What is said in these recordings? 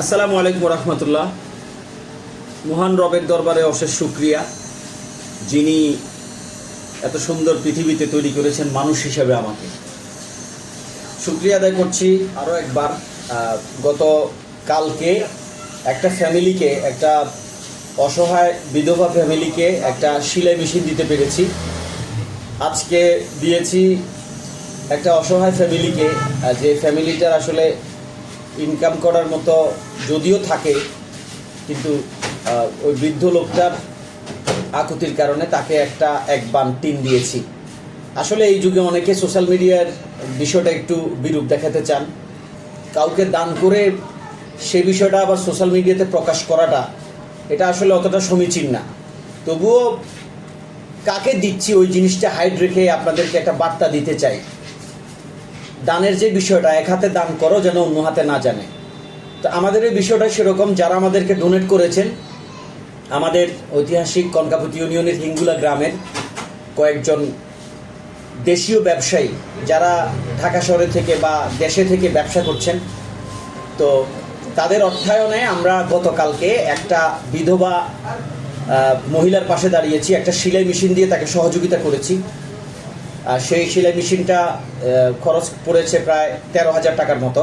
আসসালামু আলাইকুম রহমতুল্লাহ। মহান রবের দরবারে অশেষ শুকরিয়া, যিনি এত সুন্দর পৃথিবীতে তৈরি করেছেন মানুষ হিসেবে আমাকে। শুকরিয়া আদায় করছি আরও একবার। গত কালকে একটা ফ্যামিলিকে, একটা অসহায় বিধবা ফ্যামিলিকে একটা সেলাই মেশিন দিতে পেরেছি। আজকে দিয়েছি একটা অসহায় ফ্যামিলিকে, যে ফ্যামিলিটার আসলে ইনকাম করার মতো যদিও থাকে, কিন্তু ওই বৃদ্ধ লোকটার আকুতির কারণে তাকে এক বান টিন দিয়েছি। আসলে এই যুগে অনেকে সোশ্যাল মিডিয়ার বিষয়টা একটু বিরূপ দেখাতে চান। কাউকে দান করে সে বিষয়টা আবার সোশ্যাল মিডিয়াতে প্রকাশ করাটা, এটা আসলে অতটা সমীচীন না। তবুও কাকে দিচ্ছি ওই জিনিসটা হাইড রেখে আপনাদেরকে একটা বার্তা দিতে চাই। দানের যে বিষয়টা, এক হাতে দান করো যেন অন্য হাতে না জানে। তো আমাদের এই বিষয়টা সেরকম, যারা আমাদেরকে ডোনেট করেছেন, আমাদের ঐতিহাসিক কনকাপতি ইউনিয়নের হিঙ্গুলা গ্রামের কয়েকজন দেশীয় ব্যবসায়ী, যারা ঢাকা শহরে থেকে বা দেশে থেকে ব্যবসা করছেন, তো তাদের অর্থায়নে আমরা গতকালকে একটা বিধবা মহিলার পাশে দাঁড়িয়েছি, একটা সেলাই মেশিন দিয়ে তাকে সহযোগিতা করেছি। সেই সেলাই মেশিনটা খরচ পড়েছে প্রায় 13,000 টাকার মতো,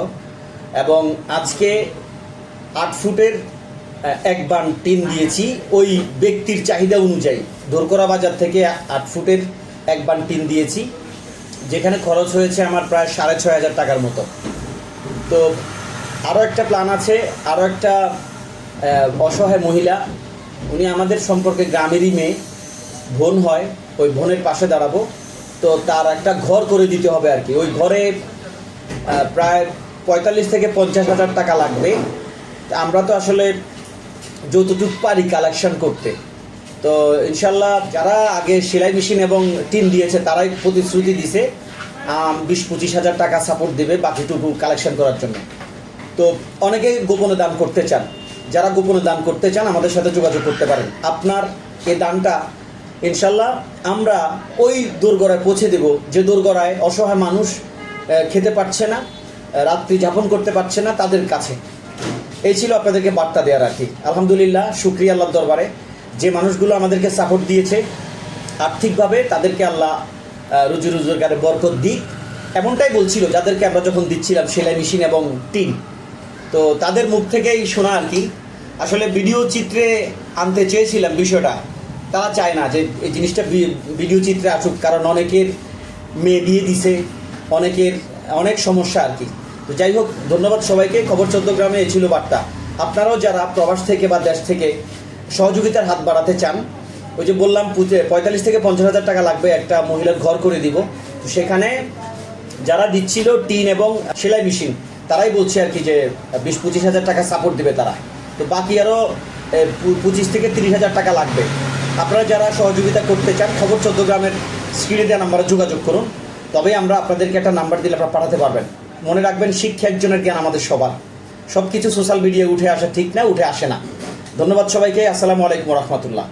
এবং আজকে 8 ফুটের এক বান টিন দিয়েছি ওই ব্যক্তির চাহিদা অনুযায়ী। দোরকোড়া বাজার থেকে 8 ফুটের এক বান টিন দিয়েছি, যেখানে খরচ হয়েছে আমার প্রায় 6,500 টাকার মতো। তো আরও একটা প্ল্যান আছে, আরও একটা অসহায় মহিলা, উনি আমাদের সম্পর্কে গ্রামেরই মেয়ে, বোন হয়, ওই বোনের পাশে দাঁড়াবো। তো তার একটা ঘর করে দিতে হবে আর কি। ওই ঘরে প্রায় 45 থেকে 50,000 টাকা লাগবে। আমরা তো আসলে যতটুকু পারি কালেকশন করতে, তো ইনশাল্লাহ যারা আগে সেলাই মেশিন এবং টিন দিয়েছে তারাই প্রতিশ্রুতি দিছে 20-25,000 টাকা সাপোর্ট দেবে বাকিটুকু কালেকশন করার জন্য। তো অনেকেই গোপনে দান করতে চান, যারা গোপনে দান করতে চান আমাদের সাথে যোগাযোগ করতে পারেন। আপনার এই দানটা ইনশাল্লাহ আমরা ওই দোরগোড়ায় পৌঁছে দেব, যে দোরগোড়ায় অসহায় মানুষ খেতে পারছে না, রাত্রি যাপন করতে পারছে না, তাদের কাছে। এই ছিল আপনাদেরকে বার্তা দেওয়ার আর কি। আলহামদুলিল্লাহ, শুকরিয়া আল্লাহর দরবারে, যে মানুষগুলো আমাদেরকে সাপোর্ট দিয়েছে আর্থিকভাবে, তাদেরকে আল্লাহ রুজি রোজগারে বরকত দিক। এমনটাই বলছিল যাদেরকে আমরা যখন দিচ্ছিলাম সেলাই মেশিন এবং টিন, তো তাদের মুখ থেকেই শোনা আর কি। আসলে ভিডিও চিত্রে আনতে চেয়েছিলাম বিষয়টা, তারা চায় না যে এই জিনিসটা ভিডিও চিত্রে আসুক, কারণ অনেকের মেয়ে বিয়ে দিছে, অনেকের অনেক সমস্যা আর কি। তো যাই হোক, ধন্যবাদ সবাইকে। খবর 14 গ্রামে এই ছিল বার্তা। আপনারাও যারা প্রবাস থেকে বা দেশ থেকে সহযোগিতার হাত বাড়াতে চান, ওই যে বললাম 45 থেকে 50,000 টাকা লাগবে, একটা মহিলার ঘর করে দিব। তো সেখানে যারা দিচ্ছিল টিন এবং সেলাই মেশিন, তারাই বলছে আর কি যে 20-25,000 টাকা সাপোর্ট দেবে তারা। তো বাকি আরও 25 থেকে 30,000 টাকা লাগবে। আপনারা যারা সহযোগিতা করতে চান, খবর 14 গ্রামের স্ক্রিনে দেওয়া নাম্বারে যোগাযোগ করুন, তবেই আমরা আপনাদেরকে একটা নাম্বার দিলে আপনারা পাঠাতে পারবেন। মনে রাখবেন, শিক্ষা একজনের জ্ঞান আমাদের সবার। সব কিছু সোশ্যাল মিডিয়ায় উঠে আসা ঠিক না, উঠে আসে না। ধন্যবাদ সবাইকে। আসসালামু আলাইকুম রহমতুল্লাহ।